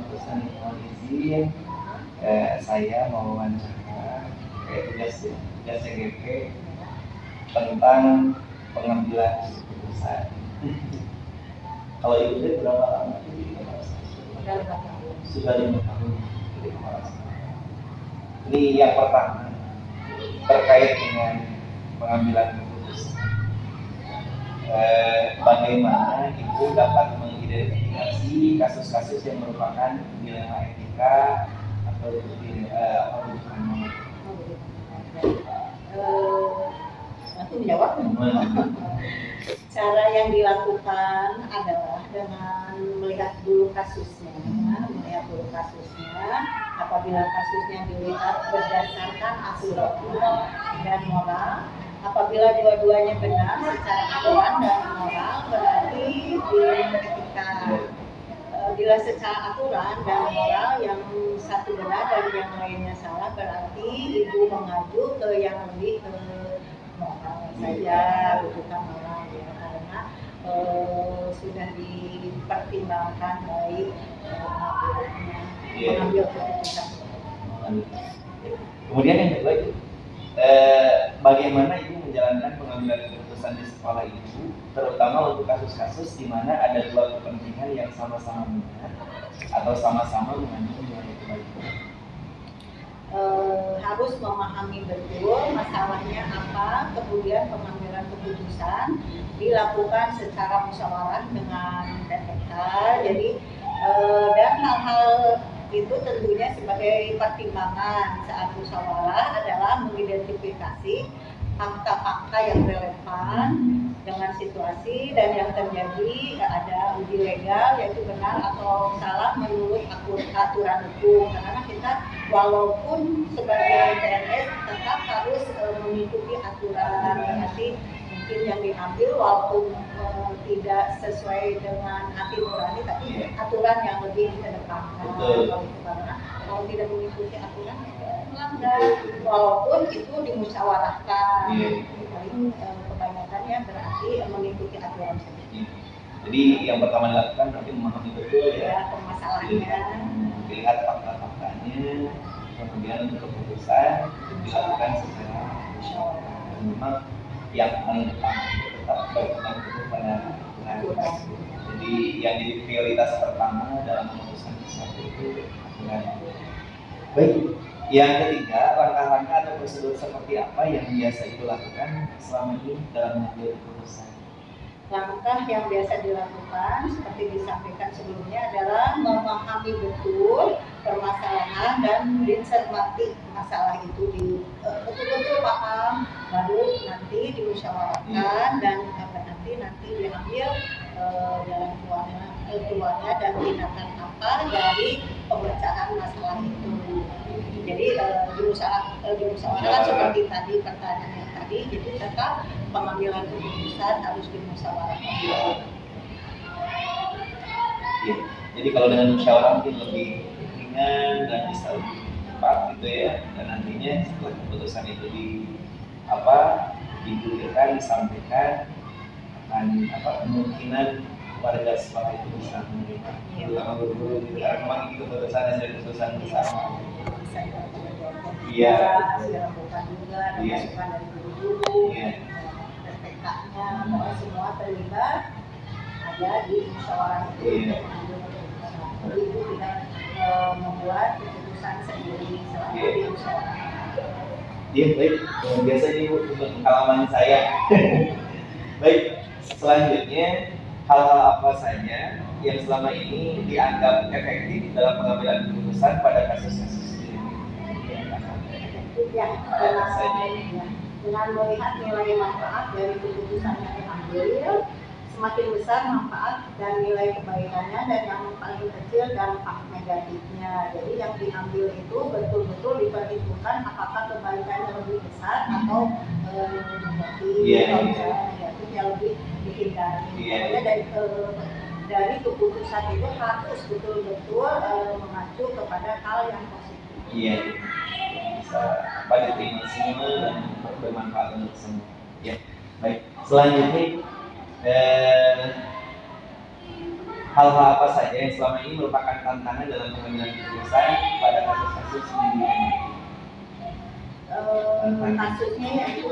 Ustaz mohon izin, saya mau wawancara tugas CGP tentang pengambilan keputusan. Kalau ibu udah berapa lama jadi kepala sekolah? Sudah 5 tahun jadi kepala sekolah. Ini yang pertama terkait dengan pengambilan keputusan. Bagaimana ibu dapat mengidentifikasi kasus-kasus yang merupakan dilema etika atau bukan? Aku menjawab. Cara yang dilakukan adalah dengan melihat dulu kasusnya. Apabila kasusnya dilihat berdasarkan aturan dan moral, apabila dua-duanya benar secara aturan dan moral, berarti dilema etika. Bila secara aturan dan moral yang satu benar dan yang lainnya salah, berarti ibu mengaju ke yang lebih ke moral saja, rujukan moral ya, karena sudah dipertimbangkan baik mengambil keputusan. Kemudian yang kedua itu bagaimana ibu menjalankan pengambilan keputusan di sekolah ibu, terutama untuk kasus-kasus di mana ada dua kepentingan yang sama-sama benar atau sama-sama mengandung nilai kebaikan. Harus memahami betul masalahnya apa, kemudian pengambilan keputusan dilakukan secara musyawarah dengan PPK. Jadi dan hal-hal itu tentunya sebagai pertimbangan saat musyawarah adalah mengidentifikasi fakta-fakta yang relevan dengan situasi dan yang terjadi, ada uji legal yaitu benar atau salah menurut aturan hukum, karena kita walaupun sebagai PNS tetap harus mengikuti aturan, berarti mungkin yang diambil walaupun tidak sesuai dengan hati nurani, tapi aturan yang lebih dikedepankan. Karena kalau tidak mengikuti aturan melanggar, walaupun itu dimusyawarahkan. Paling kebanyakannya berarti mengikuti aturan saja. Jadi yang pertama dilakukan berarti memahami betul ya permasalahannya, melihat fakta-faktanya, kemudian keputusan dilakukan secara musyawarah. Memang yang paling utama tetap berpegang teguh pada aturan. Jadi yang jadi prioritas pertama dalam memutuskan sesuatu itu aturan. Baik, yang ketiga, langkah-langkah atau prosedur seperti apa yang biasa ibu lakukan selama ini dalam mengambil keputusan? Langkah yang biasa dilakukan seperti disampaikan sebelumnya adalah memahami betul permasalahan dan mencermati masalah itu, betul-betul paham, baru nanti dimusyawarahkan dan nanti diambil jalan keluarnya dan tindakan apa dari pemecahan masalah itu. Jadi dimusyawarahkan seperti tadi pertanyaan yang tadi, jadi tetap pengambilan keputusan harus dimusyawarahkan. Ya, jadi kalau dengan musyawarah mungkin lebih ringan dan bisa lebih cepat gitu ya. Dan nantinya setelah keputusan itu digulirkan, disampaikan, akan kemungkinan warga sekolah itu bisa menerima. Terutama guru-guru gitu, karena memang itu keputusan dan dari keputusan bersama. Iya. Dilakukan juga ada masukan dari guru-guru, PPK-nya, bahwa semua terlibat ada di musyawarah itu. Jadi itu tidak membuat keputusan sendiri selama di musyawarah. Iya, baik. Biasa ini Bu, untuk pengalaman saya. Baik, selanjutnya hal-hal apa saja yang selama ini dianggap efektif dalam pengambilan keputusan pada kasus-kasus ini? Ya, dengan melihat nilai manfaat dari keputusan yang diambil, semakin besar manfaat dan nilai kebaikannya, dan yang paling kecil dampak negatifnya. Jadi yang diambil itu betul-betul diperhitungkan apakah kebaikannya lebih besar atau negatif. Kalau misalnya negatif ya lebih dihindari. Dari keputusan itu harus betul-betul mengacu kepada hal yang positif. Iya, bisa diterima semua dan bermanfaat untuk semua. Ya, baik. Selanjutnya hal-hal apa saja yang selama ini merupakan tantangan dalam pengambilan keputusan pada kasus-kasus di kasusnya yaitu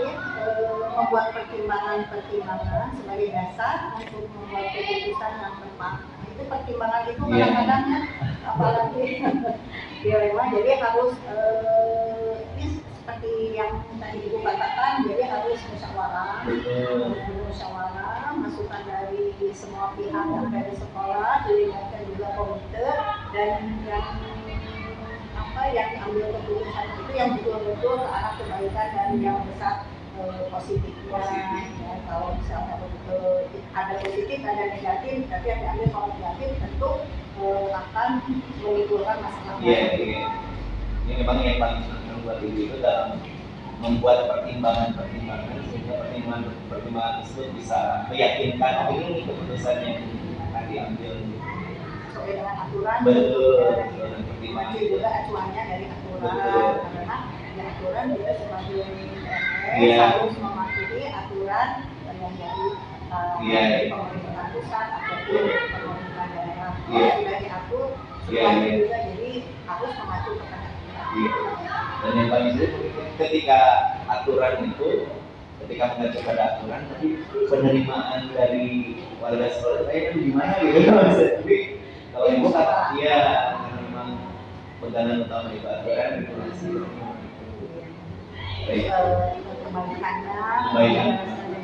membuat pertimbangan sebagai dasar untuk membuat keputusan yang tepat. Itu pertimbangan itu kadang-kadang ya, apalagi dilema, jadi harus ini seperti yang tadi Ibu katakan, jadi harus musyawarah, masukan dari semua pihak, yang dari sekolah, dilibatkan juga komite, dan yang diambil keputusan itu yang betul-betul ke arah kebaikan dan yang besar positifnya. Ya, kalau misalnya ada positif, ada negatif, tapi yang diambil kalau negatif tentu akan menimbulkan masalah. Iya. Ini memang yang paling penting buat Ibu itu dalam membuat pertimbangan sehingga pertimbangan tersebut bisa meyakinkan ini keputusan yang akan diambil sesuai dengan aturan. Betul. Masih juga acuannya dari aturan, karena di aturan juga sebagai harus mematuhi aturan yang dari pemerintah pusat ataupun pemerintah daerah. Sudah diatur semuanya juga, jadi harus mengacu kepada aturan. Dan yang paling sulit ketika aturan itu ketika mengacu pada aturan, tapi penerimaan dari warga sekolah itu gimana gitu. Jadi kalau Ibu kata iya, memang pegangan utama itu aturan regulasi. Kebaikannya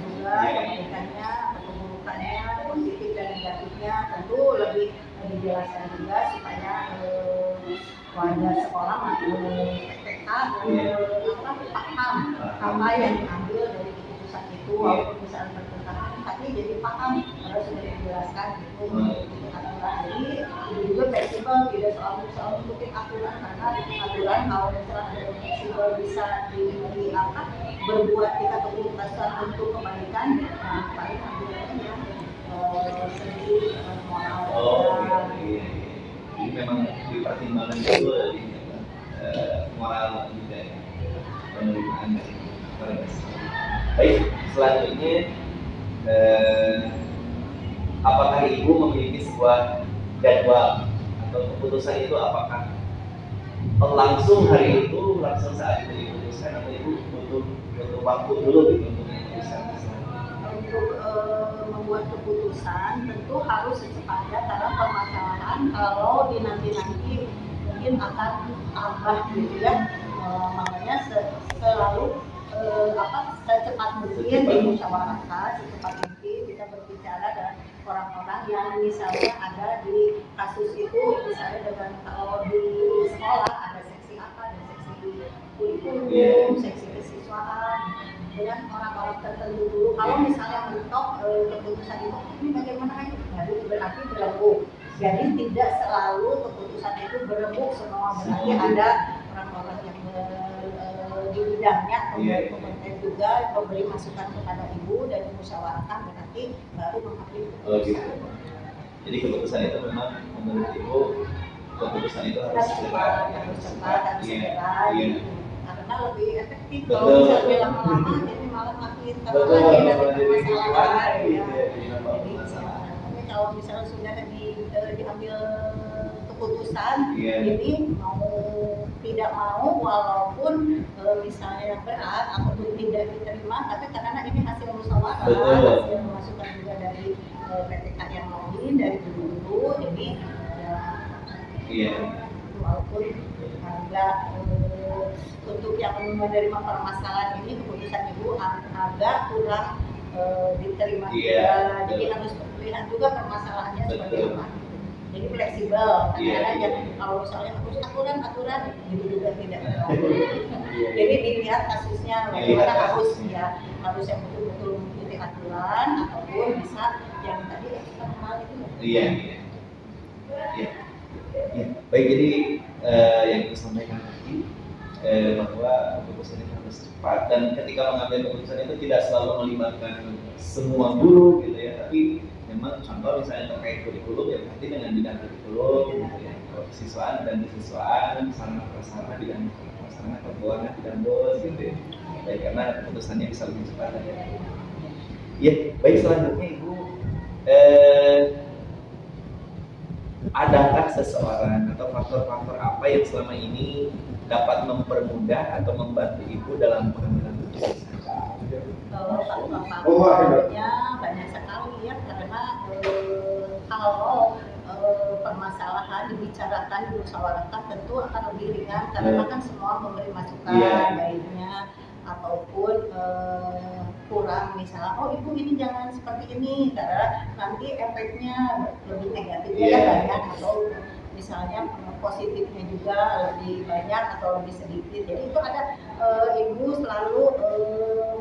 juga, kebaikannya, keburukannya, positif dan negatifnya tentu lebih dijelaskan juga supaya warga sekolah maupun PTK paham apa yang diambil dari keputusan itu, walaupun misalnya bertentangan, tapi jadi paham kalau sudah dijelaskan itu aturan. Jadi itu juga fleksibel, tidak soal mengikuti aturan, karena aturan kalau misalnya ada fleksibel bisa berbuat kita keputusan untuk kebaikan, paling aturannya sendiri moral. Jadi memang dipertimbangkan itu moral juga ya, penerimaan dari warga. Baik, selanjutnya apakah Ibu memiliki sebuah jadwal atau keputusan itu apakah langsung hari itu, langsung saat itu diputuskan, atau Ibu butuh waktu dulu gitu untuk memutuskan? Untuk membuat keputusan tentu harus secepatnya, karena permasalahan kalau di nanti mungkin akan tambah gitu ya, makanya selalu secepat mungkin dimusyawarahkan, secepat mungkin kita berbicara dengan orang-orang yang misalnya ada di kasus itu, misalnya dengan kalau di sekolah ada seksi apa, ada seksi kurikulum, seksi kesiswaan, dengan orang-orang tertentu dulu. Kalau misalnya mentok keputusan itu ini bagaimana, itu berarti berembuk. Jadi tidak selalu keputusan itu berembuk semua, berarti ada orang-orang yang di bidangnya, kompeten juga memberi masukan kepada Ibu dan musyawarahkan, berarti baru mengambil keputusan. Gitu. Jadi keputusan itu memang menurut Ibu keputusan itu harus cepat, harus segera. Karena lebih efektif. Kalau misalnya lama-lama jadi malah makin lagi dari masalah. Tapi kalau misalnya sudah diambil keputusan, ini mau tidak mau, walaupun misalnya berat ataupun tidak diterima, tapi karena ini hasil musyawarah, hasil masukan juga dari PTK yang lain, dari guru, jadi walaupun agak untuk yang menerima permasalahan ini keputusan Ibu agak kurang diterima juga, jadi harus melihat juga permasalahannya seperti apa. Jadi fleksibel, kadang-kadang kalau misalnya harus aturan Ibu juga tidak tahu. Jadi dilihat kasusnya bagaimana, harus yang betul-betul mengikuti aturan ataupun bisa yang tadi kita kenal itu. Iya. Baik, jadi yang kita sampaikan tadi bahwa keputusan itu harus cepat, dan ketika mengambil keputusan itu tidak selalu melibatkan semua guru gitu ya, tapi memang contoh misalnya terkait kurikulum ya berarti dengan bidang kurikulum gitu ya, siswaan dan siswaan, sarana prasarana bidang prasarana, keuangan bidang bos gitu ya. Baik, karena keputusannya bisa lebih cepat ya. Baik, selanjutnya Ibu adakah seseorang atau faktor-faktor apa yang selama ini dapat mempermudah atau membantu ibu dalam pengambilan keputusan? Faktor-faktornya banyak sekali ya, karena kalau permasalahan dibicarakan, dimusyawarahkan tentu akan lebih ringan karena kan semua memberi masukan baiknya ataupun kurang, misalnya ibu ini jangan seperti ini karena nanti efeknya lebih negatifnya banyak, atau misalnya positifnya juga lebih banyak atau lebih sedikit. Jadi itu ada ibu selalu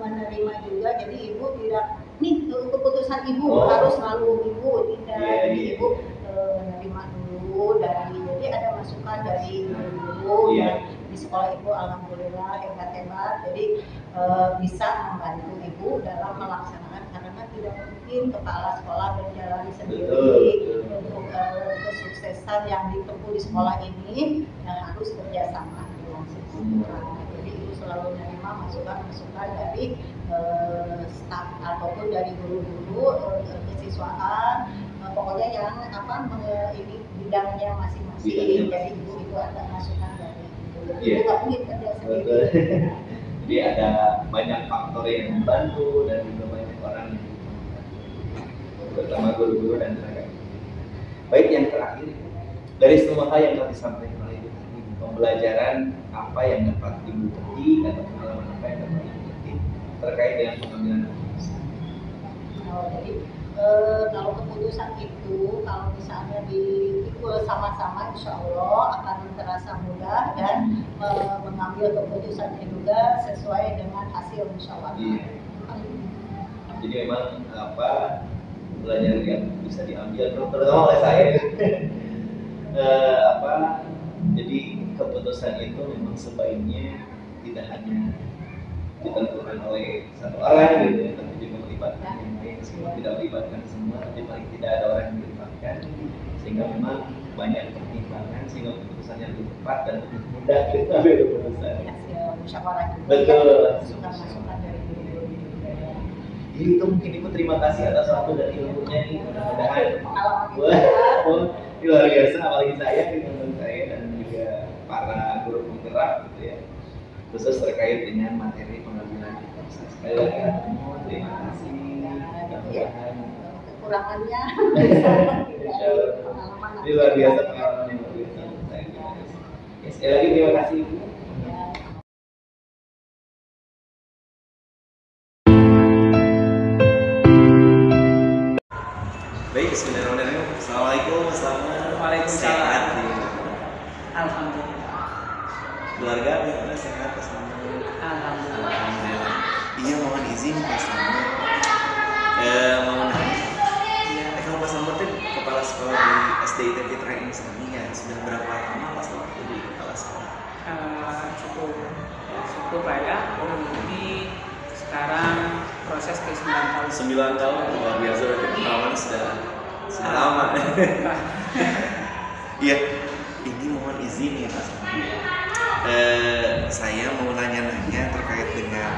menerima juga, jadi ibu tidak nih keputusan ibu harus selalu ibu tidak, jadi ibu menerima dulu jadi ada masukan dari ibu dan di sekolah ibu alhamdulillah hebat-hebat, jadi bisa membantu ibu dalam melaksanakan, karena tidak mungkin kepala sekolah berjalan sendiri untuk kesuksesan yang ditempuh di sekolah ini, yang harus kerjasama dengan siswa. Jadi ibu selalu menerima masukan-masukan dari staf ataupun dari guru-guru kesiswaan, pokoknya yang ini bidangnya masing-masing. Jadi ibu itu ada masukan dari ibu. Ibu nggak mungkin kerja sendiri. Jadi ada banyak faktor yang membantu dan juga banyak orang yang terutama guru-guru dan tenaga. Baik, yang terakhir dari semua hal yang telah disampaikan oleh ibu tadi, pembelajaran apa yang dapat ibu petik atau pengalaman apa yang dapat ibu petik terkait dengan pengambilan keputusan? Jadi kalau keputusan itu kalau misalnya dipikul sama-sama, insya Allah akan terasa mudah dan mengambil keputusannya juga sesuai dengan hasil musyawarah. Jadi memang pelajaran yang bisa diambil terutama oleh saya jadi keputusan itu memang sebaiknya tidak hanya ditentukan oleh satu orang gitu ya, tapi juga melibatkan yang lain, semua tidak melibatkan semua, tapi paling tidak ada orang yang melibatkan, sehingga memang banyak pertimbangan sehingga keputusan yang lebih tepat dan lebih mudah kita ambil keputusan. Musyawarah juga. Betul. Masukan dari guru-guru. Jadi itu mungkin ibu terima kasih atas waktu dan ilmunya nih, mudah-mudahan luar biasa, apalagi saya teman saya dan juga para guru penggerak gitu ya, khusus terkait dengan materi pengambilan keputusan. Sekali lagi terima kasih. Mudah-mudahan kekurangannya ini luar biasa, pengalaman yang luar biasa untuk saya. Ya, sekali lagi terima kasih ibu. Baik, bismillahirrahmanirrahim. Assalamualaikum, Waalaikumsalam. Alhamdulillah. Keluarga gimana, sehat? Alhamdulillah. Iya, mohon izin Pak Slamet. Mau nanya. Kalau Pak Slamet itu kepala sekolah di SDIT Fitra Insani ya, sudah berapa lama Pak Slamet jadi kepala sekolah? Cukup lah ya. Ini sekarang proses ke 9 tahun. 9 tahun, luar biasa, berarti pengalaman sudah lama. Iya, ini mohon izin ya Pak Slamet. Saya mau nanya-nanya terkait dengan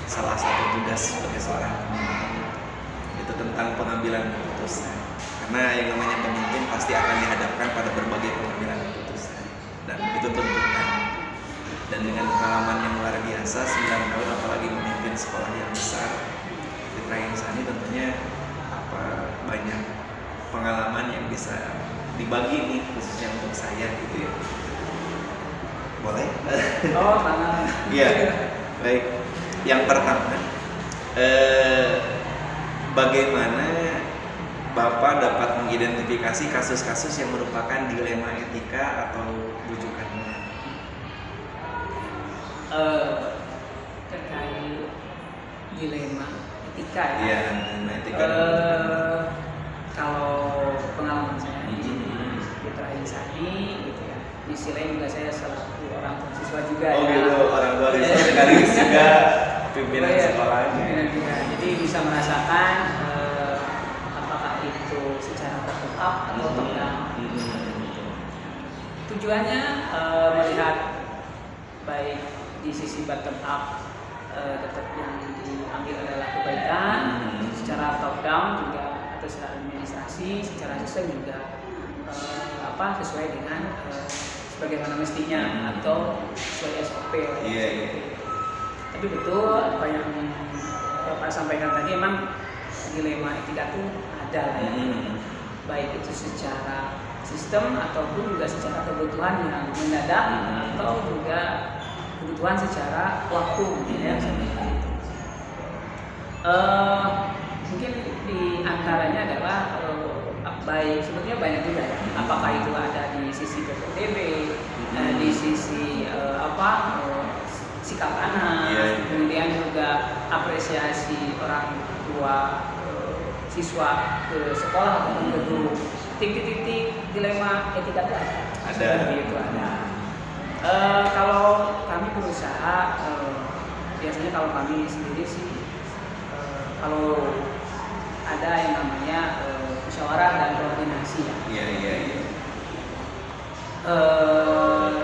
salah satu tugas sebagai seorang pemimpin, itu tentang pengambilan keputusan. Karena yang namanya pemimpin pasti akan dihadapkan pada berbagai pengambilan keputusan dan itu tuntutan. Dan dengan pengalaman yang luar biasa 9 tahun, apalagi memimpin sekolah yang besar Fitra Insani, tentunya banyak pengalaman yang bisa dibagi nih khususnya untuk saya gitu ya. Boleh? Oh, mana? Iya. Baik. Yang pertama, bagaimana Bapak dapat mengidentifikasi kasus-kasus yang merupakan dilema etika atau rujukan moral? Terkait dilema etika ya. Iya, dilema etika. Kalau pengalaman saya di Fitra Insani gitu ya. Di sisi lain juga saya selaku orang siswa juga. Oh gitu, orang tua siswa sekaligus juga pimpinan sekolahnya. Jadi bisa merasakan apakah itu secara bottom up atau top down. Tujuannya melihat baik di sisi bottom up tetap yang diambil adalah kebaikan, secara top down juga atau secara administrasi, secara sistem juga sesuai dengan sebagaimana mestinya atau sesuai SOP. Tapi betul apa yang Bapak sampaikan tadi, emang dilema etika itu ada ya. Baik itu secara sistem ataupun juga secara kebutuhan yang mendadak atau juga kebutuhan secara waktu ya. Mungkin di antaranya adalah baik sebetulnya banyak juga ya. Apakah itu ada di sisi PPDB, di sisi sikap anak, kemudian juga apresiasi orang tua siswa ke sekolah atau ke guru. Titik-titik dilema etika itu ada. Seperti itu ada. Kalau kami berusaha, biasanya kalau kami sendiri sih, kalau ada yang namanya musyawarah dan koordinasi ya.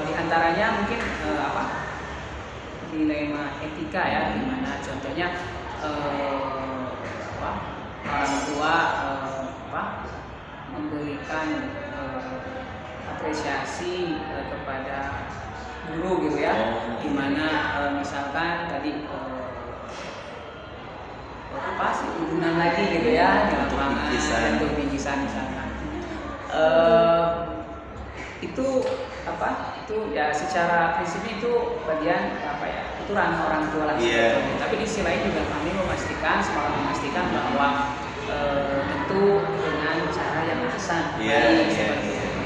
Di antaranya mungkin dilema etika ya, dimana contohnya orang tua memberikan apresiasi kepada guru gitu ya, dimana misalkan tadi hubungan lagi gitu ya di lapangan untuk bingkisan misalkan itu ya secara prinsipnya itu bagian itu ranah orang tua lah. Tapi di sisi lain juga kami semangat memastikan bahwa tentu dengan cara yang ahsan. Seperti itu.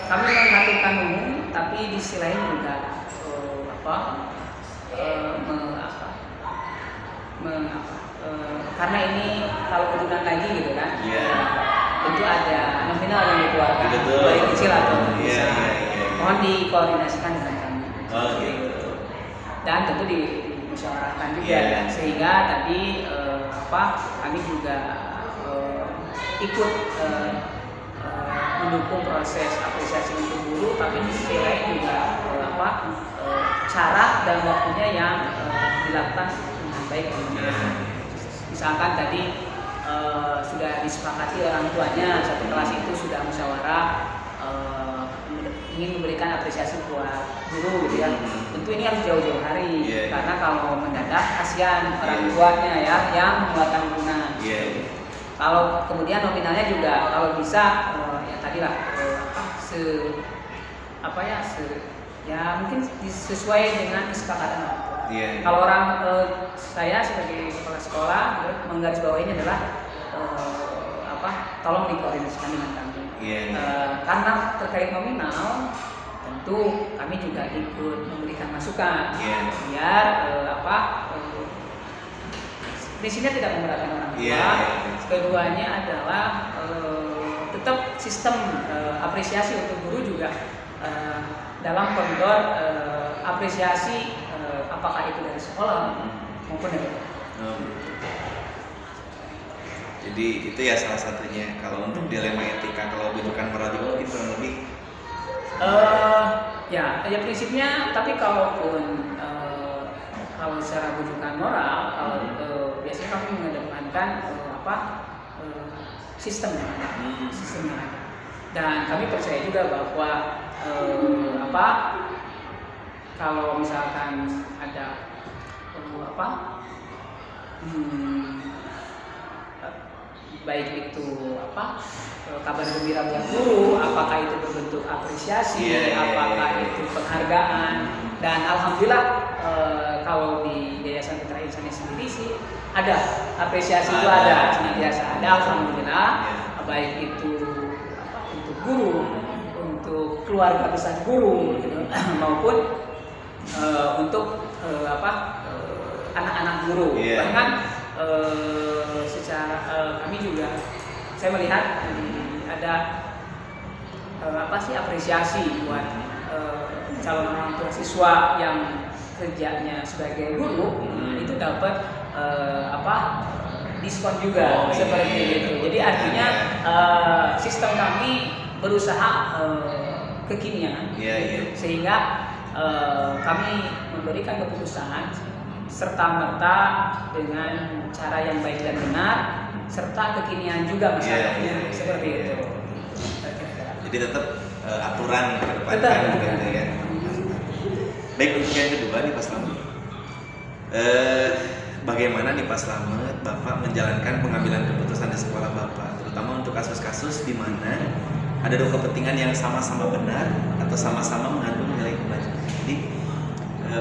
Kami mengaturkan umum, tapi di sisi lain juga karena ini kalau keturunan lagi gitu kan, tentu ada nominal yang dikeluarkan, baik kecil atau besar. Mohon dikoordinasikan dengan kami. Dan tentu dimusyawarahkan juga, sehingga tadi kami juga ikut mendukung proses apresiasi untuk guru, tapi di sisi lain juga cara dan waktunya yang dilakukan dengan baik. Misalkan tadi sudah disepakati orang tuanya, satu kelas itu sudah musyawarah ingin memberikan apresiasi buat guru gitu ya. Tentu ini harus jauh-jauh hari, karena kalau mendadak kasihan orang tuanya ya yang membuat hubungan. Kalau kemudian nominalnya juga kalau bisa ya tadilah mungkin sesuai dengan kesepakatan orang tua. Kalau orang saya sebagai kepala sekolah menggarisbawahi ini adalah tolong dikoordinasikan dengan kami. Karena terkait nominal tentu kami juga ikut memberikan masukan biar prinsipnya tidak memberatkan orang tua. Keduanya adalah tetap sistem apresiasi untuk guru juga dalam koridor apresiasi apakah itu dari sekolah maupun dari Jadi itu ya salah satunya. Kalau untuk dilema etika, kalau bujukan moral juga mungkin kurang lebih ya prinsipnya. Tapi kalaupun kalau secara bujukan moral, biasanya kami mengedepankan sistem yang ada. Dan kami percaya juga bahwa kalau misalkan ada baik itu kabar gembira buat guru, apakah itu berbentuk apresiasi, apakah itu penghargaan, dan alhamdulillah kalau di Yayasan Mitra Insani sendiri sih ada apresiasi itu ada senantiasa ada, alhamdulillah, baik itu untuk guru, untuk keluarga besar guru gitu, maupun untuk anak-anak guru. Bahkan secara kami juga saya melihat ada apresiasi buat calon orang tua siswa yang kerjanya sebagai guru itu dapat diskon juga seperti itu. Jadi artinya sistem kami berusaha kekinian sehingga kami memberikan keputusan serta-merta dengan cara yang baik dan benar, serta kekinian juga misalnya seperti itu. Jadi tetap aturan ke depan gitu ya. Baik, untuk yang kedua nih Pak Slamet, bagaimana nih Pak Slamet Bapak menjalankan pengambilan keputusan di sekolah Bapak, terutama untuk kasus-kasus di mana ada dua kepentingan yang sama-sama benar atau sama-sama mengandung nilai kebajikan. Jadi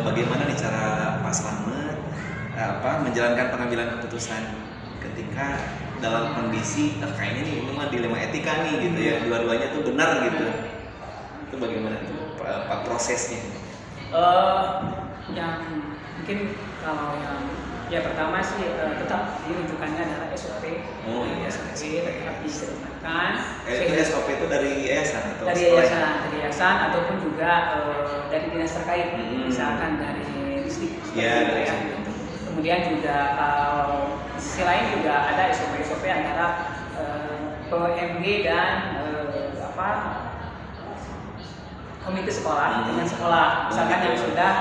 bagaimana nih cara Pak Slamet menjalankan pengambilan keputusan ketika dalam kondisi kayaknya nih ini mah dilema etika nih gitu ya, dua-duanya tuh benar gitu. Itu bagaimana tuh Pak prosesnya? Yang mungkin kalau yang pertama sih tetap dirujukannya adalah SOP. SOP tetap diterapkan. SOP itu dari yayasan atau dari yayasan ataupun juga dari dinas terkait, misalkan dari distrik. Kemudian juga kalau di sisi lain juga ada SOP antara PMG dan komite sekolah dengan sekolah, misalkan yang sudah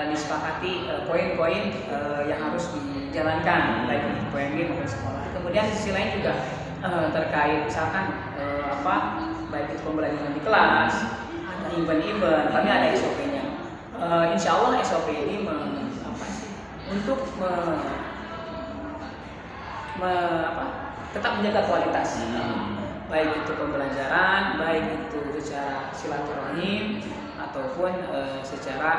disepakati poin-poin yang harus dijalankan baik untuk PMG maupun sekolah. Kemudian di sisi lain juga terkait misalkan baik itu pembelajaran di kelas, ada event-event, kami ada SOP-nya. Insya Allah SOP ini untuk tetap menjaga kualitas. Baik itu pembelajaran, baik itu secara silaturahim ataupun secara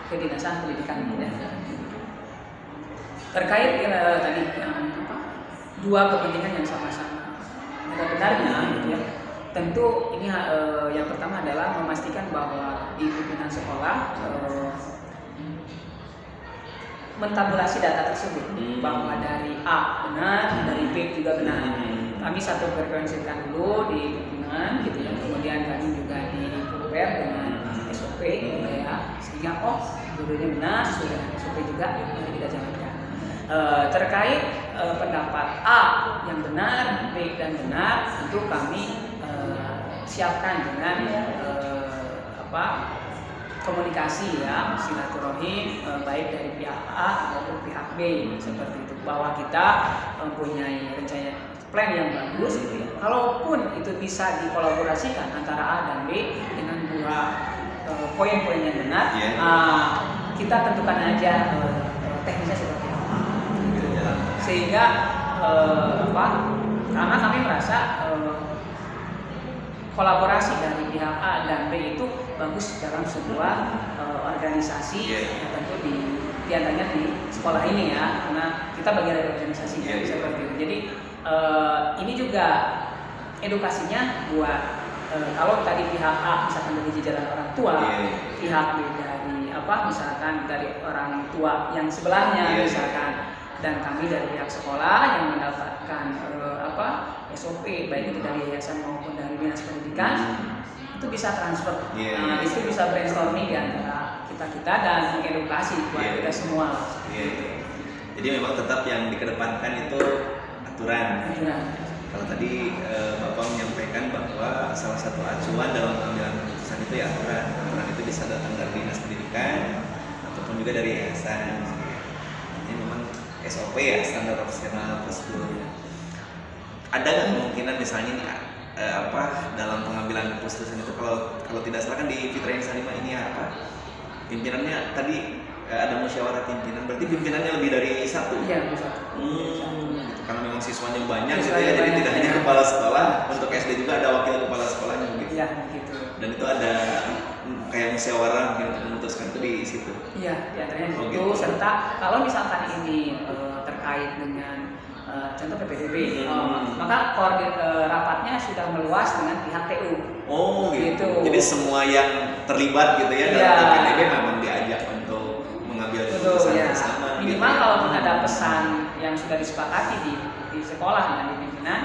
kedinasan pendidikan. Terkait tadi dua kepentingan yang sama-sama benarnya, gitu ya. Tentu ini yang pertama adalah memastikan bahwa di pimpinan sekolah mentabulasi data tersebut bahwa dari A benar, dari B juga benar. Kami satu frekuensikan dulu di pimpinan gitu ya. Kemudian kami juga di-prepare dengan SOP gitu ya. Sehingga gurunya benar, sesuai dengan SOP juga mari kita jalankan. Terkait pendapat A yang benar, B dan benar, tentu kami siapkan dengan komunikasi ya, silaturahim baik dari pihak A maupun pihak B seperti itu, bahwa kita mempunyai rencana plan yang bagus gitu ya. Kalaupun itu bisa dikolaborasikan antara A dan B dengan dua poin-poin yang benar, kita tentukan aja teknisnya seperti apa gitu. Sehingga karena kami merasa kolaborasi dari pihak A dan B itu bagus dalam sebuah organisasi, tentu diantaranya di sekolah ini ya, karena kita bagian dari organisasi seperti itu. Jadi ini juga edukasinya buat kalau tadi pihak A misalkan dari jajaran orang tua, pihak B dari misalkan dari orang tua yang sebelahnya misalkan, dan kami dari pihak sekolah yang mendapatkan SOP baik itu dari yayasan maupun dari dinas pendidikan, itu bisa transfer. Itu bisa brainstorming di antara kita dan mengedukasi buat kita semua. Jadi memang tetap yang dikedepankan itu aturan. Kalau tadi Bapak menyampaikan bahwa salah satu acuan dalam pengambilan keputusan itu ya aturan. Aturan itu bisa datang dari dinas pendidikan ataupun juga dari yayasan. Ini memang SOP ya, standar operasional prosedur. Ada nggak kemungkinan misalnya nih dalam pengambilan keputusan itu kalau tidak salah kan di Fitra Insanima ini pimpinannya tadi ada musyawarah pimpinan, berarti pimpinannya lebih dari satu. Iya, satu. Gitu. Karena memang siswanya banyak gitu ya, jadi tidak hanya kepala sekolah, untuk SD juga ada wakil kepala sekolahnya gitu. Iya, gitu. Dan itu ada kayak musyawarah mungkin untuk memutuskan itu di situ. Iya, diantaranya gitu. Serta kalau misalkan ini terkait dengan contoh PPDB, maka rapatnya sudah meluas dengan pihak TU. Gitu. Jadi semua yang terlibat gitu ya dalam PPDB memang diajak untuk mengambil keputusan bersama. Minimal gitu. kalau ada pesan yang sudah disepakati di sekolah dan di pimpinan,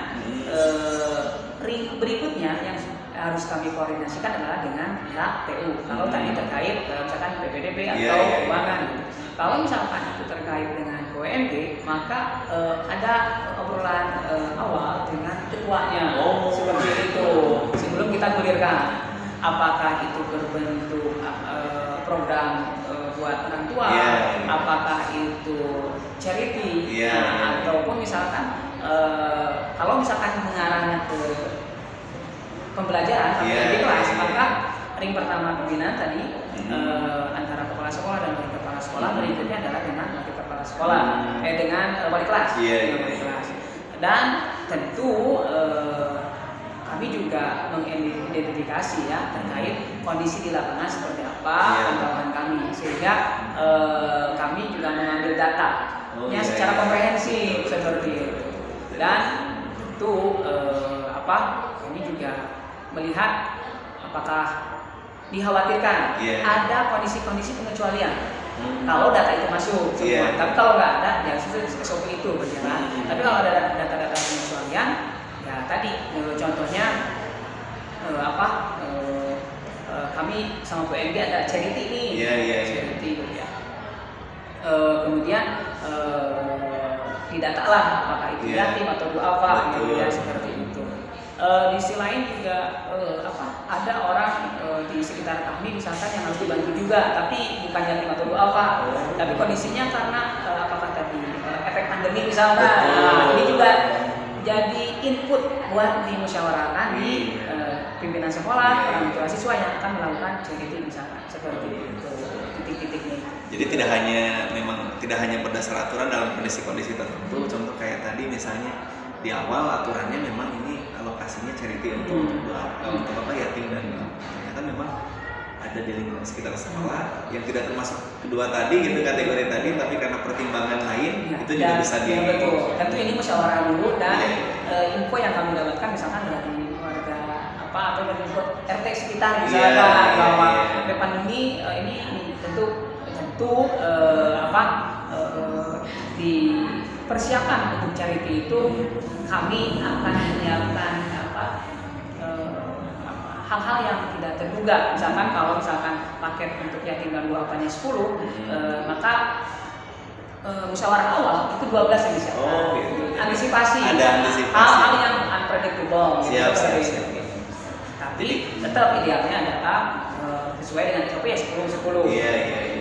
berikutnya yang harus kami koordinasikan adalah dengan pihak TU. Kalau tadi terkait misalkan PPDB atau keuangan. Kalau misalkan itu terkait dengan OMG, maka ada obrolan awal dengan ketuanya seperti itu sebelum kita gulirkan. Apakah itu berbentuk program buat orang tua, apakah itu charity, Iya, iya. ataupun misalkan kalau misalkan mengarahnya ke pembelajaran Iya, di kelas, iya. maka ring pertama pembinaan tadi antara kepala sekolah dan wakil kepala sekolah, berikutnya adalah dengan wakil kepala sekolah, dengan wali kelas, Iya, dengan iya. wali kelas. Dan tentu kami juga mengidentifikasi ya terkait kondisi di lapangan seperti apa Iya. pantauan kami, sehingga kami juga mengambil data Iya, secara iya. komprehensif seperti itu. Dan tentu kami juga melihat apakah dikhawatirkan Iya. ada kondisi-kondisi pengecualian kalau data itu masuk semua. Iya. Tapi kalau nggak ada, ya SOP itu berjalan. Tapi kalau ada data-data pengecualian, ya tadi contohnya kami sama PNB ada charity nih, Iya, iya, iya. charity gitu ya. Kemudian didata lah apakah itu Iya. yatim atau duafa gitu Betul. ya, seperti itu. Di sisi lain juga ada orang di sekitar kami misalkan yang harus dibantu juga, tapi bukan yatim atau duafa, tapi kondisinya karena apakah tadi efek pandemi misalnya. Nah, ini juga jadi input buat dimusyawarahkan di pimpinan sekolah, orang tua siswa yang akan melakukan charity misalkan seperti itu titik-titiknya. Jadi tidak hanya berdasar aturan dalam kondisi-kondisi tertentu. Contoh kayak tadi misalnya di awal aturannya memang ini alokasinya charity untuk yatim dan ternyata memang ada di lingkungan sekitar sekolah yang tidak termasuk kedua tadi gitu kategori tadi, tapi karena pertimbangan lain itu juga bisa di. Betul. Tentu ini musyawarah dulu dan Iya. info yang kami dapatkan misalkan dari warga atau dari RT sekitar Iya, misalkan iya, bahwa iya. pandemi ini tentu dipersiapkan untuk charity itu kami akan menyiapkan hal-hal yang tidak terduga. Misalkan kalau paket untuk yatim dan duafanya 10, maka musyawarah awal itu 12 yang disiapkan. Oh, gitu. Antisipasi. Ada antisipasi. Hal-hal yang unpredictable. Siap. Tapi tetap idealnya adalah sesuai dengan SOP ya 10-10. Iya.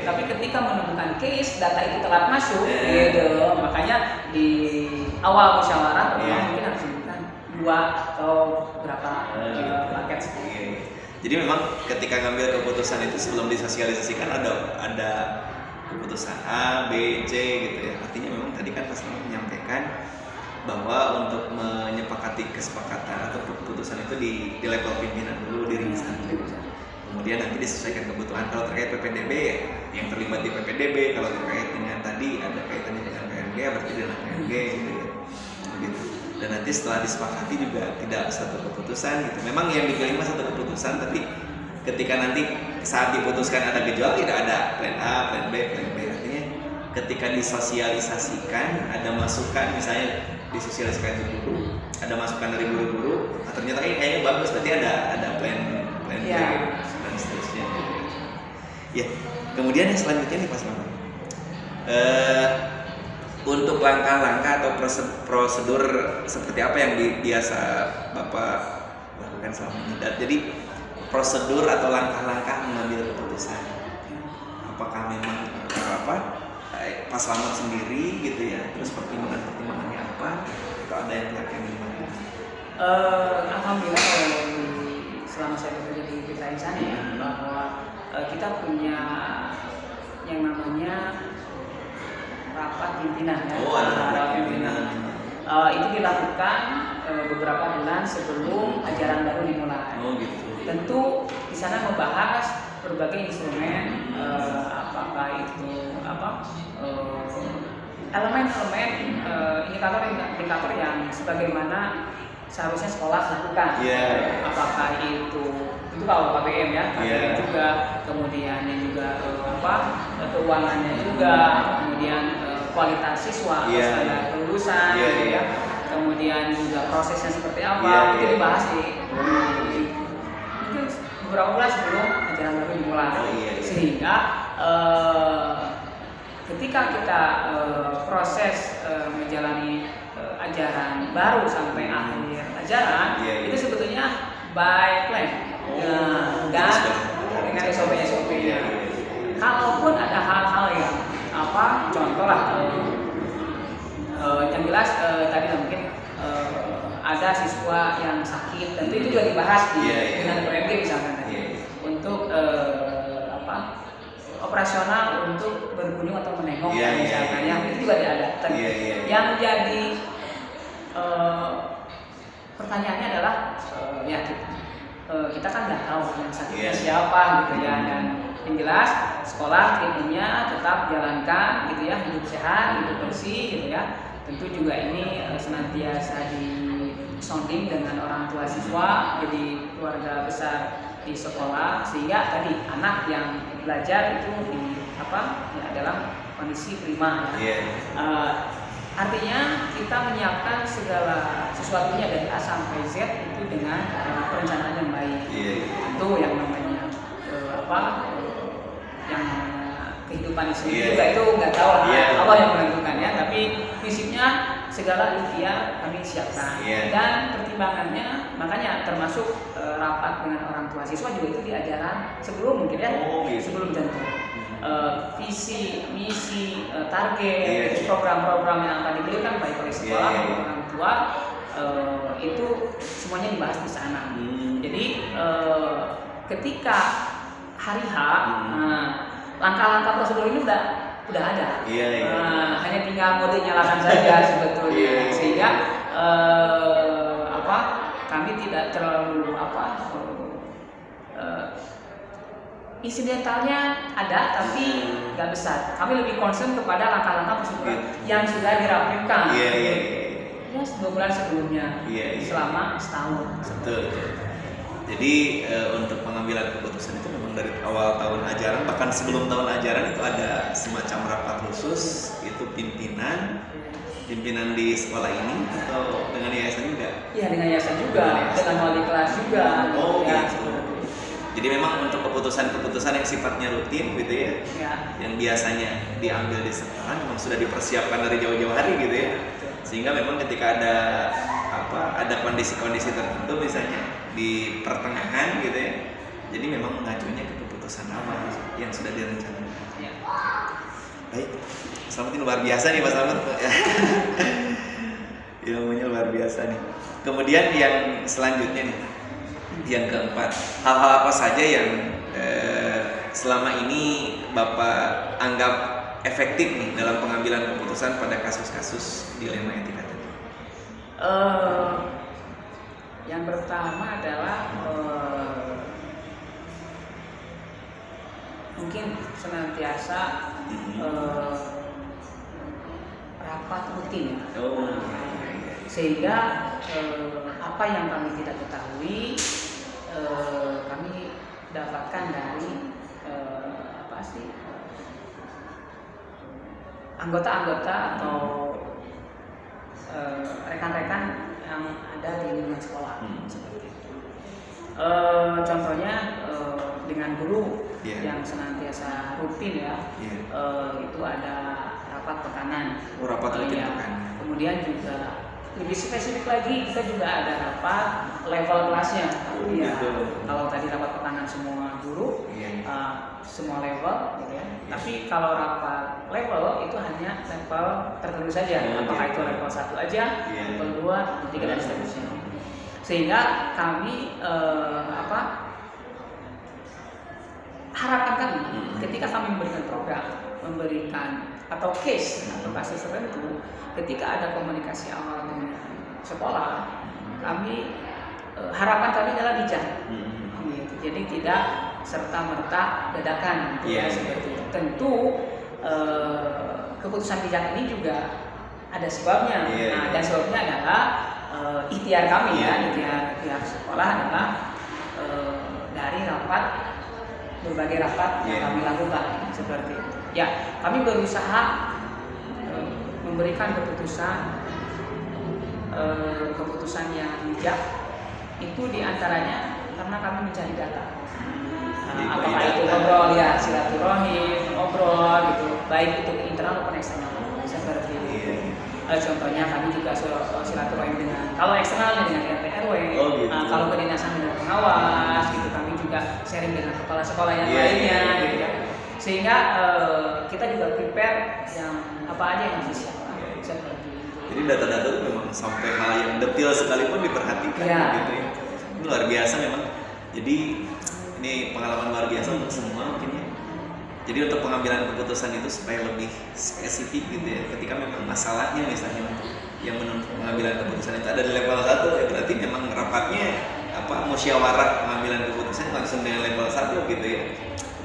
Tapi ketika menemukan case data itu telat masuk, gitu, makanya di awal musyawarah mungkin harus diberikan 2 atau berapa paket. Jadi memang ketika ngambil keputusan itu sebelum disosialisasikan ada keputusan A, B, C gitu ya. Artinya memang tadi kan Pak Selamat menyampaikan bahwa untuk menyepakati kesepakatan atau keputusan itu di level pimpinan dulu di ring 1. Kemudian nanti disesuaikan kebutuhan. Kalau terkait PPDB yang terlibat di PPDB, kalau terkait dengan tadi ada kaitannya dengan PMG berarti dengan PMG gitu ya. Begitu. Dan nanti setelah disepakati juga tidak satu keputusan gitu. Memang yang dipilih satu keputusan, tapi ketika nanti saat diputuskan ada gejolak tidak ada plan A, plan B, plan B. Artinya ketika disosialisasikan ada masukan, misalnya disosialisasikan ke guru, ada masukan dari guru-guru, ternyata kayaknya bagus, berarti ada plan B dan seterusnya. Ya, kemudian yang selanjutnya nih Pak Selamat. Untuk langkah-langkah atau prosedur seperti apa yang biasa Bapak lakukan selama ini? Jadi prosedur atau langkah-langkah mengambil keputusan, apakah memang Pak Selamat sendiri gitu ya, terus pertimbangannya apa, atau ada yang pihak yang gimana? Alhamdulillah selama saya bekerja di Pitra Insani ya, bahwa kita punya yang namanya rapat pimpinan ya. Rapat pimpinan. Itu dilakukan beberapa bulan sebelum ajaran baru dimulai. Gitu. Tentu di sana membahas berbagai instrumen, apakah itu elemen-elemen indikator yang sebagaimana seharusnya sekolah lakukan. Apakah itu kalau KBM ya, KBM juga, kemudian yang juga keuangannya juga, kemudian kualitas siswa, standar kelulusan, gitu ya. Kemudian juga prosesnya seperti apa, itu dibahas di mungkin beberapa bulan sebelum ajaran baru dimulai. Sehingga ketika kita proses menjalani ajaran baru sampai akhir ajaran, itu sebetulnya by plan dan dengan SOP-nya. Kalaupun ada hal-hal yang contoh lah Yang jelas tadi mungkin ada siswa yang sakit, tentu itu juga dibahas dengan PMG misalkan tadi untuk operasional untuk berkunjung atau menengok misalkan yang itu juga ada. Yang jadi pertanyaannya adalah kita kan nggak tahu yang sakitnya siapa gitu ya, dan yang jelas sekolah ilmunya tetap jalankan gitu ya, hidup sehat, hidup bersih gitu ya. Tentu juga ini senantiasa di sounding dengan orang tua siswa, jadi keluarga besar di sekolah, sehingga tadi anak yang belajar itu dalam kondisi prima ya. Artinya kita menyiapkan segala sesuatunya dari A sampai Z itu dengan perencanaan yang baik. Itu yang namanya yang namanya kehidupan di sini juga itu nggak tahu apa yang menentukan ya, tapi prinsipnya segala ikhtiar kami siapkan dan pertimbangannya, makanya termasuk rapat dengan orang tua siswa juga itu diajaran sebelum mungkin ya, sebelum jantung. Visi, misi, target, program-program yang akan diberikan baik oleh sekolah maupun orang tua itu semuanya dibahas di sana. Jadi ketika hari H, langkah-langkah prosedur ini udah ada. Hanya tinggal mode nyalakan saja sebetulnya, sehingga kami tidak terlalu insidentalnya ada tapi nggak besar. Kami lebih concern kepada langkah-langkah prosedur yang sudah dirapikan. 2 bulan sebelumnya, selama setahun. Betul. Jadi untuk pengambilan keputusan itu memang dari awal tahun ajaran, bahkan sebelum tahun ajaran itu ada semacam rapat khusus, itu pimpinan di sekolah ini atau dengan yayasan juga? Iya, dengan yayasan juga, dengan wali kelas juga. Jadi memang untuk keputusan-keputusan yang sifatnya rutin gitu ya, yang biasanya diambil di sekolah memang sudah dipersiapkan dari jauh-jauh hari gitu ya, sehingga memang ketika ada kondisi-kondisi tertentu misalnya di pertengahan gitu ya, jadi memang mengacunya ke keputusan awal yang sudah direncanakan. Baik, selamat, ini luar biasa nih Mas Slamet. Ilmunya luar biasa nih. Kemudian yang selanjutnya nih, yang keempat, hal-hal apa saja yang selama ini Bapak anggap efektif nih dalam pengambilan keputusan pada kasus-kasus dilema etika tadi? Yang pertama adalah mungkin senantiasa rapat rutin ya. Sehingga apa yang kami tidak ketahui kami dapatkan dari anggota-anggota atau rekan-rekan yang ada di lingkungan sekolah. Seperti itu. Contohnya dengan guru yang senantiasa rutin ya, itu ada rapat pekanan. Rapat rutin pekanan. Kemudian juga lebih spesifik lagi, kita juga ada rapat level kelasnya. Kalau tadi rapat pekanan semua guru, semua level, gitu ya. Tapi kalau rapat level itu hanya level tertentu saja. Apakah itu level 1 aja, level 2, level 3 dan seterusnya. Sehingga kami harapan kami ketika kami memberikan program, atau case atau kasus tertentu, ketika ada komunikasi awal dengan sekolah, kami harapan kami adalah bijak. Jadi tidak serta-merta dadakan seperti itu. Tentu keputusan bijak ini juga ada sebabnya. Dan sebabnya adalah ikhtiar kami ikhtiar pihak sekolah adalah dari berbagai rapat yang kami lakukan seperti itu. Ya, kami berusaha memberikan keputusan yang bijak itu diantaranya karena kami mencari data. Apakah itu ngobrol ya, silaturahim, ngobrol gitu, baik itu internal maupun eksternal seperti itu. Contohnya kami juga silaturahim dengan, kalau eksternalnya dengan RT RW, kalau kedinasan dengan pengawas gitu, kami juga sharing dengan kepala sekolah yang lainnya gitu ya. Sehingga kita juga prepare yang apa aja yang harus disiapkan seperti itu. Jadi data-data itu memang sampai hal yang detail sekalipun diperhatikan gitu ya. Ini luar biasa memang. Jadi ini pengalaman luar biasa untuk semua mungkin ya. Jadi untuk pengambilan keputusan itu supaya lebih spesifik gitu ya. Ketika memang masalahnya misalnya untuk yang menentukan pengambilan keputusan itu ada di level 1 ya berarti memang rapatnya musyawarah pengambilan keputusan langsung dengan level 1 gitu ya.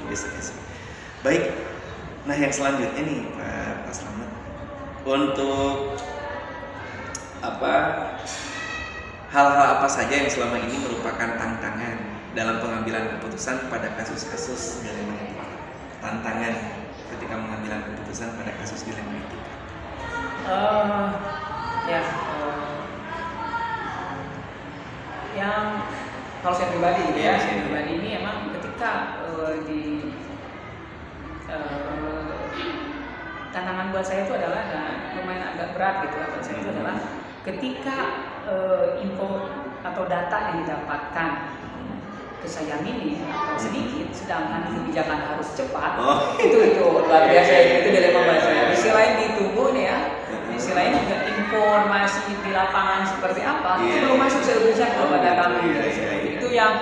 Lebih spesifik. Baik. Nah, yang selanjutnya nih Pak Slamet, untuk hal-hal apa saja yang selama ini merupakan tantangan dalam pengambilan keputusan pada kasus-kasus dilema etika? Tantangan ketika mengambil keputusan pada kasus dilema etika. Yang kalau saya pribadi gitu ya, saya pribadi ini emang ketika tantangan buat saya itu adalah lumayan agak berat gitu ya buat saya itu adalah ketika info atau data yang didapatkan ke saya minim atau sedikit, sedangkan kebijakan harus cepat. Itu luar biasa, itu dilema buat saya. Di sisi lain ditunggu nih ya, di sisi lain juga informasi di lapangan seperti apa itu belum masuk seluruhnya kepada kami. Itu yang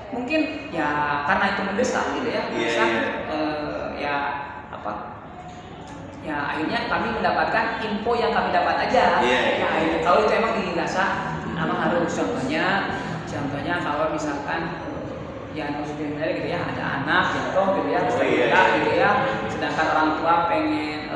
mungkin ya karena itu mendesak gitu ya, ya akhirnya kami mendapatkan info yang kami dapat aja. Akhirnya kalau itu emang dirasa emang harus contohnya kalau misalkan ya maksudnya gitu ya ada anak jatuh gitu ya gitu ya, sedangkan orang tua pengen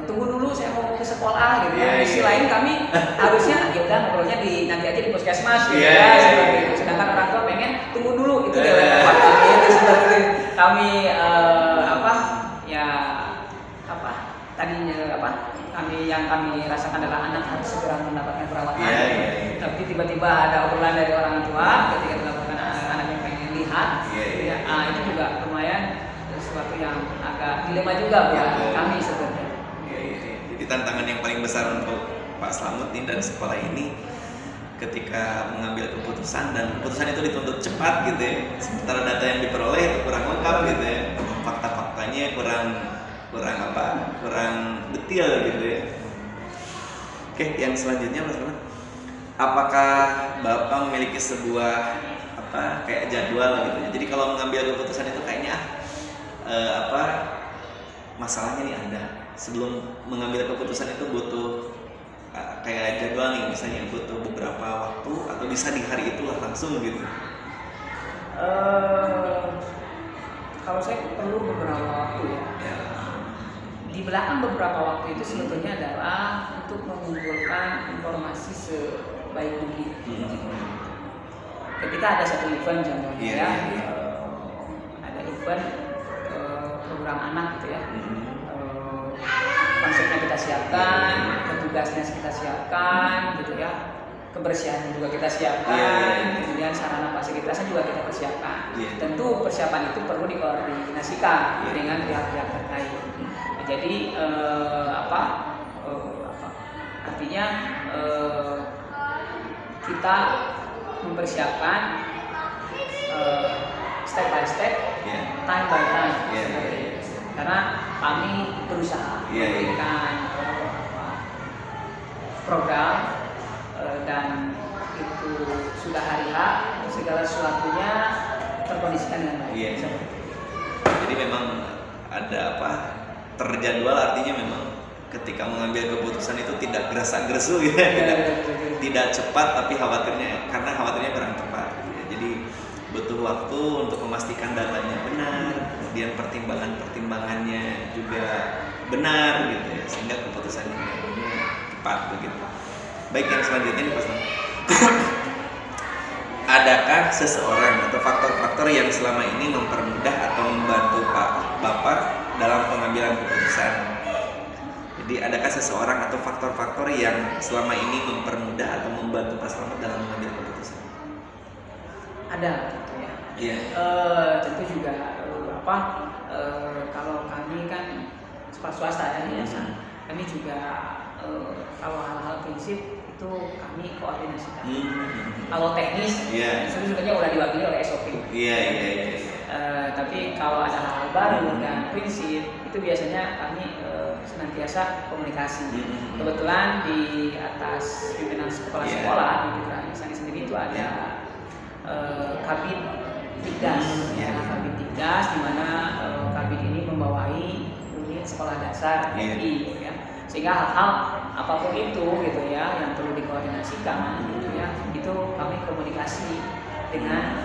tunggu dulu saya mau ke sekolah gitu ya. Di sisi lain kami harusnya ya udah ngobrolnya nanti aja di puskesmas gitu ya seperti itu. Sedangkan orang tua pengen tunggu dulu itu dia itu seperti kami kami yang kami rasakan adalah anak harus segera mendapatkan perawatan. Tapi tiba-tiba ada obrolan dari orang tua ketika dilakukan anak yang pengen lihat, itu juga lumayan sesuatu yang agak dilema juga buat kami sebenarnya. Jadi tantangan yang paling besar untuk Pak Slamet ini dan sekolah ini ketika mengambil keputusan dan keputusan itu dituntut cepat gitu ya, sementara data yang diperoleh itu kurang lengkap gitu ya, fakta-faktanya kurang detail gitu ya. Oke, yang selanjutnya Mas Slamet, apakah Bapak memiliki sebuah kayak jadwal gitu ya? Jadi kalau mengambil keputusan itu kayaknya masalahnya nih ada. Sebelum mengambil keputusan itu butuh kayak jadwal nih, misalnya butuh beberapa waktu atau bisa di hari itulah langsung gitu. Kalau saya perlu beberapa waktu ya. Di belakang beberapa waktu itu sebetulnya adalah untuk mengumpulkan informasi sebaik mungkin. Ketika ada satu event contohnya ada event program anak gitu ya. Konsepnya kita siapkan, petugasnya kita siapkan gitu ya. Kebersihan juga kita siapkan, kemudian sarana fasilitasnya juga kita persiapkan. Tentu persiapan itu perlu dikoordinasikan dengan pihak-pihak terkait. Jadi artinya kita mempersiapkan step by step, time by time, karena kami berusaha memberikan program dan itu sudah hari H, segala sesuatunya terkondisikan dengan baik. Jadi memang ada terjadwal, artinya memang ketika mengambil keputusan itu tidak gerasa-gerusu gitu ya, tidak cepat tapi khawatirnya kurang tepat gitu ya. Jadi butuh waktu untuk memastikan datanya benar, kemudian pertimbangannya juga benar gitu ya, sehingga keputusannya tepat begitu. Baik, yang selanjutnya nih Pak Slamet. Adakah seseorang atau faktor-faktor yang selama ini mempermudah atau membantu Bapak dalam pengambilan keputusan? Jadi adakah seseorang atau faktor-faktor yang selama ini mempermudah atau membantu Pak Slamet dalam mengambil keputusan? Ada gitu ya. Tentu juga kalau kami kan swasta ya, kami juga kalau hal-hal prinsip itu kami koordinasikan. Kalau teknis itu sebenarnya udah diwakili oleh SOP. Tapi kalau ada hal baru dan prinsip itu biasanya kami senantiasa komunikasi. Kebetulan di atas pimpinan kepala sekolah di Yayasan sendiri itu ada Kabid Tikdas, Kabid Tikdas, di mana Kabid ini membawahi unit sekolah dasar TNI, ya. Sehingga hal-hal apapun itu gitu ya yang perlu dikoordinasikan gitu ya, itu kami komunikasi dengan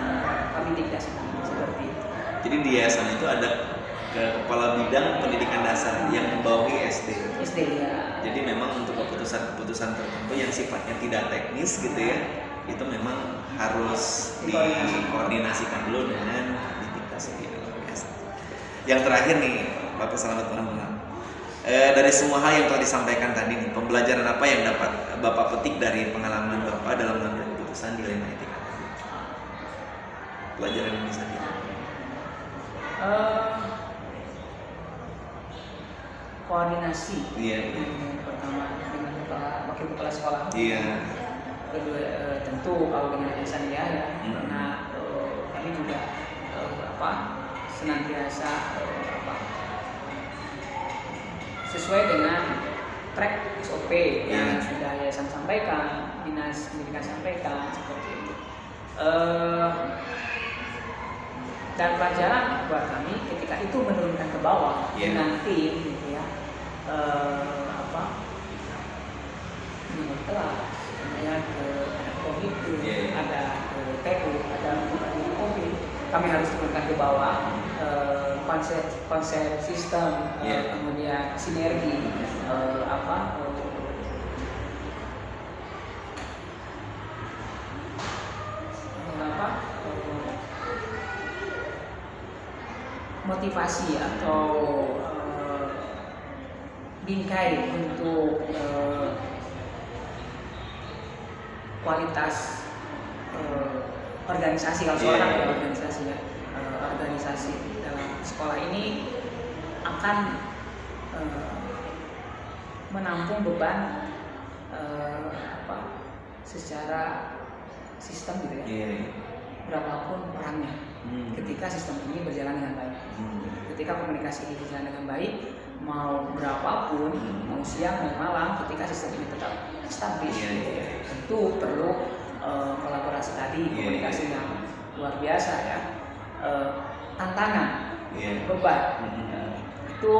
Kabid Tikdas seperti itu. Jadi di yayasan itu ada kepala bidang pendidikan dasar yang membawahi SD. Ya. Jadi memang untuk keputusan-keputusan tertentu yang sifatnya tidak teknis gitu ya, itu memang harus dikoordinasikan dulu dengan Kabidikdas. Yang terakhir nih, Bapak Selamat Malam. Dari semua hal yang telah disampaikan tadi nih, pembelajaran apa yang dapat Bapak petik dari pengalaman Bapak dalam mengambil keputusan dilema etika? Pelajaran yang bisa diambil. Koordinasi. Yang pertama dengan wakil kepala sekolah. Kedua tentu kalau dengan yayasan ya, karena kami juga senantiasa sesuai dengan track SOP yang sudah yayasan sampaikan, dinas pendidikan sampaikan seperti itu. Dan pelajaran buat kami ketika itu menurunkan ke bawah dengan tim gitu ya, menurut kelas, kemudian ada komite, ada TU, ada komite, kami harus turunkan ke bawah konsep sistem, kemudian sinergi, motivasi atau bingkai untuk kualitas organisasi, kalau seorang organisasi ya, organisasi dalam sekolah ini akan menampung beban secara sistem gitu ya, berapapun orangnya. Ketika sistem ini berjalan dengan baik, ketika komunikasi ini berjalan dengan baik, mau berapapun, mau siang mau malam, ketika sistem ini tetap stabil, tentu perlu kolaborasi tadi, komunikasi yang luar biasa ya, tantangan, beban, itu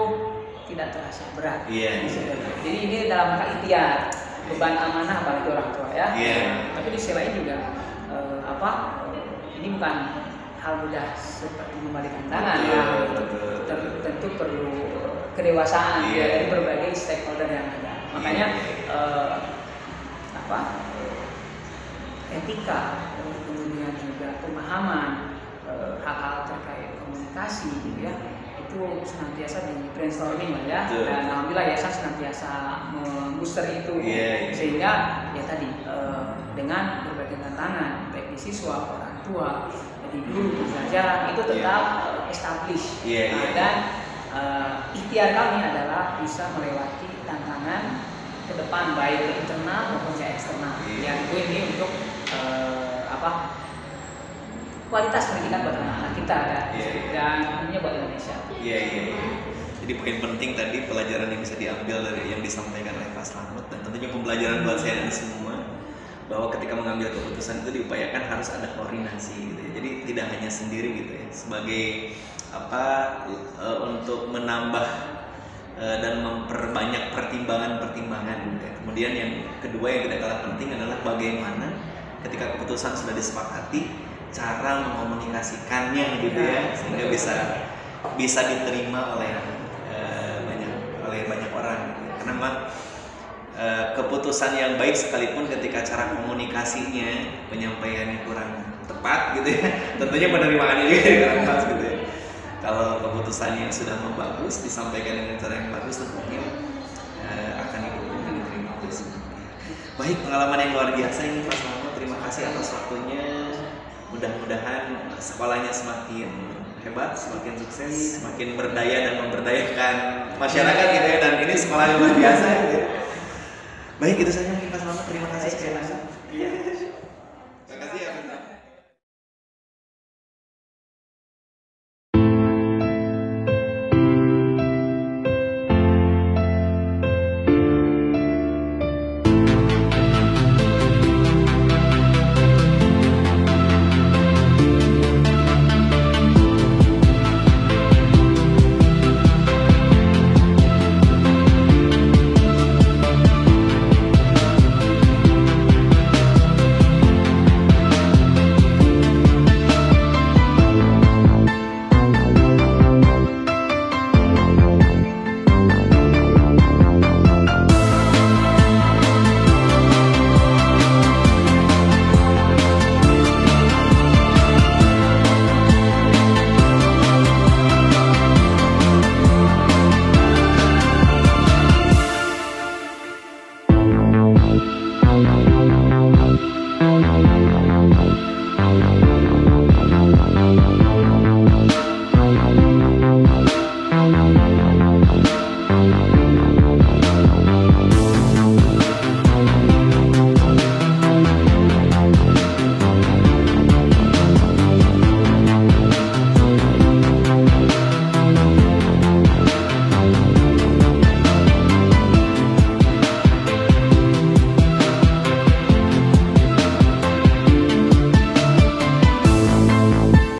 tidak terasa berat. Jadi ini dalam rangka ikhtiar, beban amanah bagi orang tua ya. Tapi di sisi lain juga ini bukan hal mudah seperti membalikan tangan ya, tentu perlu kedewasaan dari berbagai stakeholder yang ada. Makanya etika, kemudian juga pemahaman hal-hal terkait komunikasi gitu ya, itu senantiasa di brainstorming lah ya. Dan alhamdulillah yayasan senantiasa membooster itu, sehingga ya tadi dengan berbagai tantangan baik di siswa, orang tua, di guru, pembelajaran itu tetap establish, dan ikhtiar kami adalah bisa melewati tantangan ke depan baik ke internal maupun ke eksternal. Yang itu ini untuk kualitas pendidikan buat anak-anak kita dan tentunya buat Indonesia. Jadi poin penting tadi pelajaran yang bisa diambil dari yang disampaikan oleh Pak Slamet, dan tentunya pembelajaran buat saya dan semua, bahwa ketika mengambil keputusan itu diupayakan harus ada koordinasi gitu ya. Jadi tidak hanya sendiri gitu ya, sebagai untuk menambah dan memperbanyak pertimbangan-pertimbangan gitu ya. Kemudian yang kedua yang tidak kalah penting adalah bagaimana ketika keputusan sudah disepakati, cara mengkomunikasikannya gitu ya, sehingga bisa diterima oleh banyak orang gitu ya. Karena memang keputusan yang baik sekalipun ketika cara komunikasinya, penyampaiannya kurang tepat gitu ya, tentunya penerimaannya juga kurang pas gitu ya. Kalau keputusannya sudah bagus, disampaikan dengan cara yang bagus, tentunya akan diterima oleh semua. Baik, pengalaman yang luar biasa ini Pak Slamet, terima kasih atas waktunya. Mudah-mudahan sekolahnya semakin hebat, semakin sukses, semakin berdaya dan memberdayakan masyarakat gitu ya. Dan ini sekolah yang luar biasa gitu ya. Baik, itu saja mungkin Pak Slamet, terima kasih sekali lagi.